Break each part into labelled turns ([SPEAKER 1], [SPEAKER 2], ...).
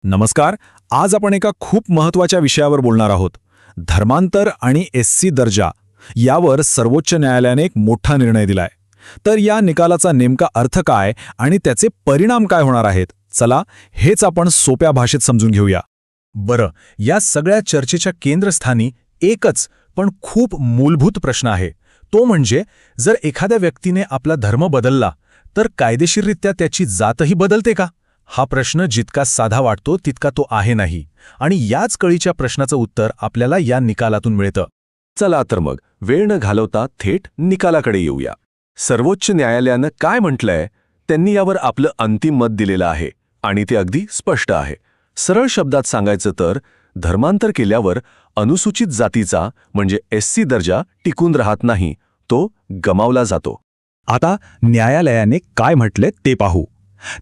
[SPEAKER 1] नमस्कार. आज आपण एका खूप महत्त्वाच्या विषयावर बोलणार आहोत. धर्मांतर आणि एससी दर्जा यावर सर्वोच्च न्यायालयाने एक मोठा निर्णय दिलाय. तर या निकालाचा नेमका अर्थ काय आणि त्याचे परिणाम काय होणार आहेत, चला हेच आपण सोप्या भाषेत समजून घेऊया. बरं, या सगळ्या चर्चेच्या केंद्रस्थानी एकच पण खूप मूलभूत प्रश्न आहे. तो म्हणजे जर एखाद्या व्यक्तीने आपला धर्म बदलला तर कायदेशीररित्या त्याची जातही बदलते का? हा प्रश्न जितका साधा वाटतो तितका तो आहे नाही. आणि याच कळीच्या प्रश्नाचं उत्तर आपल्याला या निकालातून मिळतं.
[SPEAKER 2] चला तर मग वेळ न घालवता थेट निकालाकडे येऊया. सर्वोच्च न्यायालयानं काय म्हटलंय, त्यांनी यावर आपलं अंतिम मत दिलेलं आहे आणि ते अगदी स्पष्ट आहे. सरळ शब्दात सांगायचं तर धर्मांतर केल्यावर अनुसूचित जातीचा म्हणजे एससी दर्जा टिकून राहत नाही, तो गमावला जातो.
[SPEAKER 1] आता न्यायालयाने काय म्हटले ते पाहू.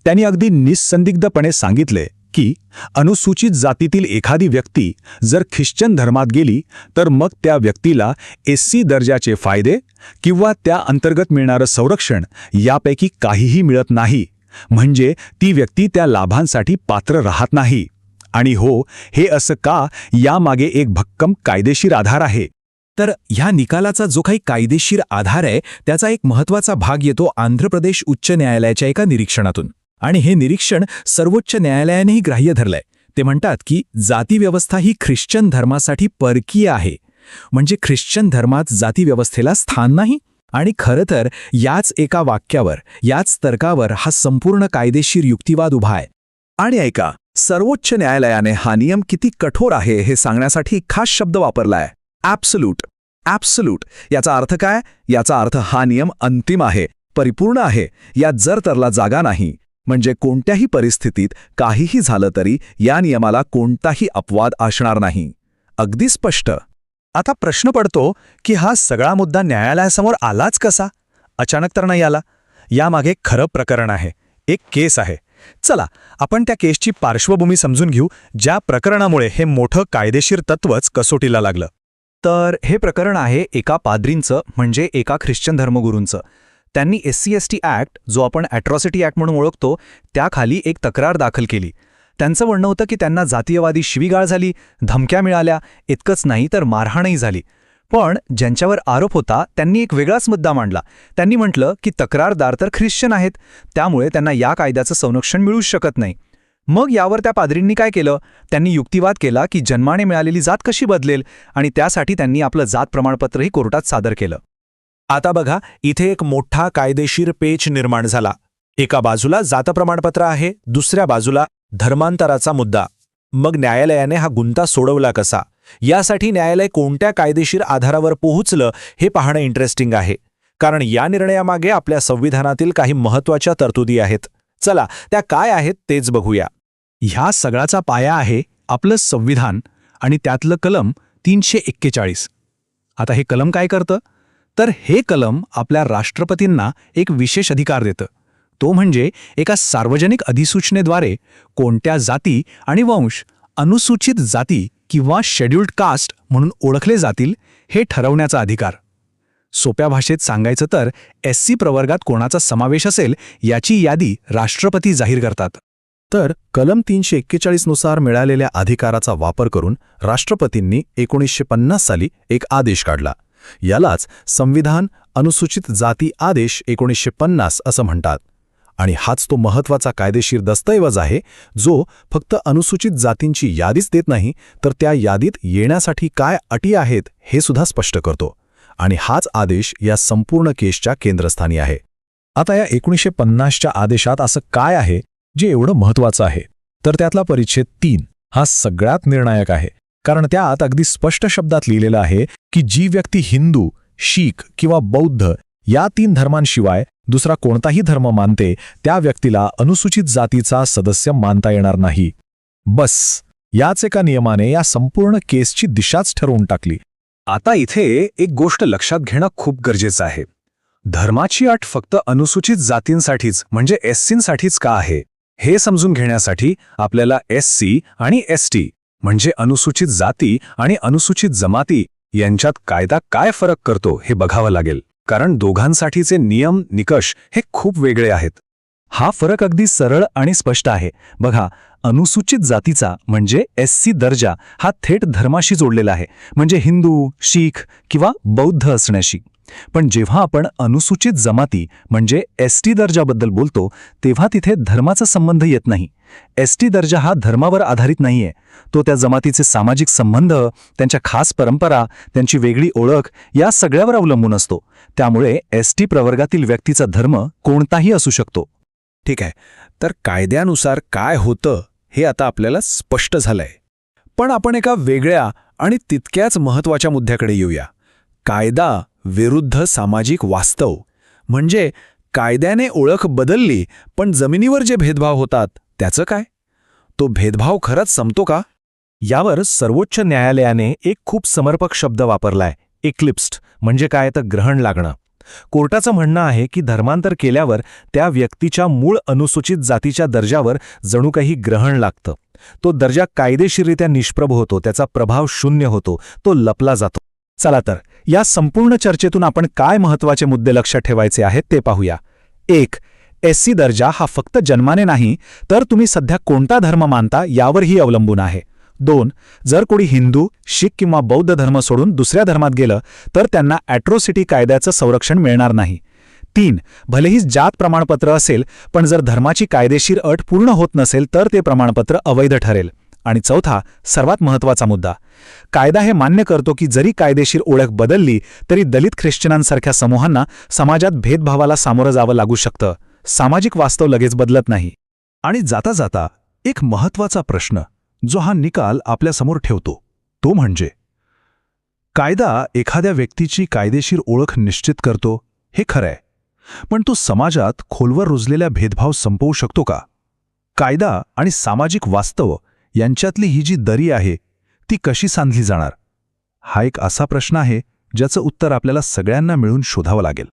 [SPEAKER 1] त्यांनी अगदी निस्संदिग्धपणे सांगितले की अनुसूचित जातीतील एखादी व्यक्ती जर ख्रिश्चन धर्मात गेली तर मग त्या व्यक्तीला एससी दर्जाचे फायदे किंवा त्या अंतर्गत मिळणारं संरक्षण यापैकी काहीही मिळत नाही. म्हणजे ती व्यक्ती त्या लाभांसाठी पात्र राहत नाही. आणि हो, हे असं का, यामागे एक भक्कम कायदेशीर आधार आहे. तर ह्या निकालाचा जो काही कायदेशीर आधार आहे त्याचा एक महत्त्वाचा भाग येतो आंध्र प्रदेश उच्च न्यायालयाच्या एका निरीक्षणातून. आणि हे निरीक्षण सर्वोच्च न्यायालयानेही ग्राह्य धरलंय. ते म्हणतात की जातीव्यवस्था ही ख्रिश्चन धर्मासाठी परकीय आहे. म्हणजे ख्रिश्चन धर्मात जातीव्यवस्थेला स्थान नाही. आणि खरं तर याच एका वाक्यावर, याच तर्कावर हा संपूर्ण कायदेशीर युक्तिवाद उभा आहे. आणि ऐका, सर्वोच्च न्यायालयाने हा नियम किती कठोर आहे हे सांगण्यासाठी खास शब्द वापरलाय, ॲब्सोल्यूट. ॲब्सोल्यूट याचा अर्थ काय? याचा अर्थ हा नियम अंतिम आहे, परिपूर्ण आहे. यात जर तरला जागा नाही. म्हणजे कोणत्याही परिस्थितीत काहीही झालं तरी या नियमाला कोणताही अपवाद असणार नाही. अगदी स्पष्ट. आता प्रश्न पडतो की हा सगळा मुद्दा न्यायालयासमोर आलाच कसा? अचानक तर नाही आला. यामागे खरं प्रकरण आहे, एक केस आहे. चला आपण त्या केसची पार्श्वभूमी समजून घेऊ, ज्या प्रकरणामुळे हे मोठं कायदेशीर तत्वच कसोटीला लागलं. तर हे प्रकरण आहे एका पाद्रींचं, म्हणजे एका ख्रिश्चन धर्मगुरूंचं. त्यांनी SC/ST ॲक्ट, जो आपण ॲट्रॉसिटी ॲक्ट म्हणून ओळखतो, त्याखाली एक तक्रार दाखल केली. त्यांचं म्हणणं होतं की त्यांना जातीयवादी शिवीगाळ झाली, धमक्या मिळाल्या, इतकंच नाही तर मारहाणही झाली. पण ज्यांच्यावर आरोप होता त्यांनी एक वेगळाच मुद्दा मांडला. त्यांनी म्हटलं की तक्रारदार तर ख्रिश्चन आहेत, त्यामुळे त्यांना या कायद्याचं संरक्षण मिळूच शकत नाही. मग यावर त्या पाद्रींनी काय केलं? त्यांनी युक्तिवाद केला की जन्माने मिळालेली जात कशी बदलेल, आणि त्यासाठी त्यांनी आपलं जात प्रमाणपत्रही कोर्टात सादर केलं. आता बघा, इथे एक मोठा कायदेशीर पेच निर्माण झाला. एका बाजूला जात प्रमाणपत्र आहे, दुसऱ्या बाजूला धर्मांतराचा मुद्दा. मग न्यायालयाने हा गुंता सोडवला कसा? यासाठी न्यायालय कोणत्या कायदेशीर आधारावर पोहोचलं हे पाहणं इंटरेस्टिंग आहे. कारण या निर्णयामागे आपल्या संविधानातील काही महत्त्वाच्या तरतुदी आहेत. चला त्या काय आहेत तेच बघूया. ह्या सगळ्याचा पाया आहे आपलं संविधान आणि त्यातलं कलम 341. आता हे कलम काय करतं? तर हे कलम आपल्या राष्ट्रपतींना एक विशेष अधिकार देतं. तो म्हणजे एका सार्वजनिक अधिसूचनेद्वारे कोणत्या जाती आणि वंश अनुसूचित जाती किंवा शेड्यूल्ड कास्ट म्हणून ओळखले जातील हे ठरवण्याचा अधिकार. सोप्या भाषेत सांगायचं तर SC प्रवर्गात कोणाचा समावेश असेल याची यादी राष्ट्रपती जाहीर करतात. तर कलम 341 नुसार मिळालेल्या अधिकाराचा वापर करून राष्ट्रपतींनी 1950 साली एक आदेश काढला. यालाच संविधान अनुसूचित जाती आदेश 1950 असं म्हणतात. आणि हाच तो महत्त्वाचा कायदेशीर दस्तऐवज आहे जो फक्त अनुसूचित जातींची यादीच देत नाही, तर त्या यादीत येण्यासाठी काय अटी आहेत हे सुद्धा स्पष्ट करतो. आणि हाच आदेश या संपूर्ण केसच्या केंद्रस्थानी आहे. आता या 1950च्या आदेशात असं काय आहे जे एवढं महत्त्वाचं आहे? तर त्यातला परिच्छेद 3 हा सगळ्यात निर्णायक आहे. कारण त्यात अगदी स्पष्ट शब्दात लिहिलेलं आहे की जी व्यक्ती हिंदू, शीख किंवा बौद्ध या 3 धर्मांशिवाय दुसरा कोणताही धर्म मानते त्या व्यक्तीला अनुसूचित जातीचा सदस्य मानता येणार नाही. बस, याच एका नियमाने या संपूर्ण केसची दिशाच ठरवून टाकली. आता इथे एक गोष्ट लक्षात घेणं खूप गरजेचं आहे. धर्माची अट फक्त अनुसूचित जातींसाठीच म्हणजे SCंसाठीच का आहे हे समजून घेण्यासाठी आपल्याला SC आणि ST म्हणजे अनुसूचित जाती आणि अनुसूचित जमाती यांच्यात कायदा काय फरक करतो हे बघावं लागेल. कारण दोघांसाठीचे नियम निकष हे खूप वेगळे आहेत. हा फरक अगदी सरळ आणि स्पष्ट आहे. बघा, अनुसूचित जातीचा म्हणजे SC दर्जा हा थेट धर्माशी जोडलेला आहे, म्हणजे हिंदू, शीख किंवा बौद्ध असण्याशी. पण जेव्हा आपण अनुसूचित जमाती म्हणजे ST दर्जाबद्दल बोलतो तेव्हा तिथे धर्माचा संबंध येत नाही. ST दर्जा हा धर्मावर आधारित नाहीये. तो त्या जमातीचे सामाजिक संबंध, त्यांच्या खास परंपरा, त्यांची वेगळी ओळख या सगळ्यावर अवलंबून असतो. त्यामुळे ST प्रवर्गातील व्यक्तीचा धर्म कोणताही असू शकतो.
[SPEAKER 3] ठीक आहे, तर कायद्यानुसार काय होतं हे आता आपल्याला स्पष्ट झालंय. पण आपण एका वेगळ्या आणि तितक्याच महत्त्वाच्या मुद्द्याकडे येऊया. कायदा विरुद्ध सामाजिक वास्तव. म्हणजे कायद्याने ओळख बदलली, पण जमिनीवर जे भेदभाव होतात त्याचं काय? तो भेदभाव खरंच संपतो का?
[SPEAKER 1] यावर सर्वोच्च न्यायालयाने एक खूप समर्पक शब्द वापरलाय, एक्लिप्स्ड. म्हणजे काय तर ग्रहण लागणं. कोर्टाचं म्हणणं आहे की धर्मांतर केल्यावर त्या व्यक्तीच्या मूळ अनुसूचित जातीच्या दर्जावर जणू काही ग्रहण लागतं. तो दर्जा कायदेशीररित्या निष्प्रभ होतो, त्याचा प्रभाव शून्य होतो, तो लपला जातो. चला तर या संपूर्ण चर्चेतून आपण काय महत्त्वाचे मुद्दे लक्षात ठेवायचे आहेत ते पाहूया. 1. SC दर्जा हा फक्त जन्माने नाही, तर तुम्ही सध्या कोणता धर्म मानता यावरही अवलंबून आहे. 2. जर कोणी हिंदू, शीख किंवा बौद्ध धर्म सोडून दुसऱ्या धर्मात गेलं तर त्यांना ॲट्रॉसिटी कायद्याचं संरक्षण मिळणार नाही. 3. भलेही जात प्रमाणपत्र असेल, पण जर धर्माची कायदेशीर अट पूर्ण होत नसेल तर ते प्रमाणपत्र अवैध ठरेल. आणि 4. सर्वात महत्त्वाचा मुद्दा, कायदा हे मान्य करतो की जरी कायदेशीर ओळख बदलली तरी दलित ख्रिश्चनांसारख्या समूहांना समाजात भेदभावाला सामोरं जावं लागू शकतं. सामाजिक वास्तव लगेच बदलत नाही.
[SPEAKER 2] आणि जाता जाता एक महत्त्वाचा प्रश्न जो हा निकाल आपल्यासमोर ठेवतो तो म्हणजे, कायदा एखाद्या व्यक्तीची कायदेशीर ओळख निश्चित करतो हे खरंय, पण तो समाजात खोलवर रुजलेल्या भेदभाव संपवू शकतो का? कायदा आणि सामाजिक वास्तव यांच्यातली ही जी दरी आहे ती कशी सांधली जाणार? हा एक असा प्रश्न आहे ज्याचं उत्तर आपल्याला सगळ्यांना मिळून शोधावं लागेल.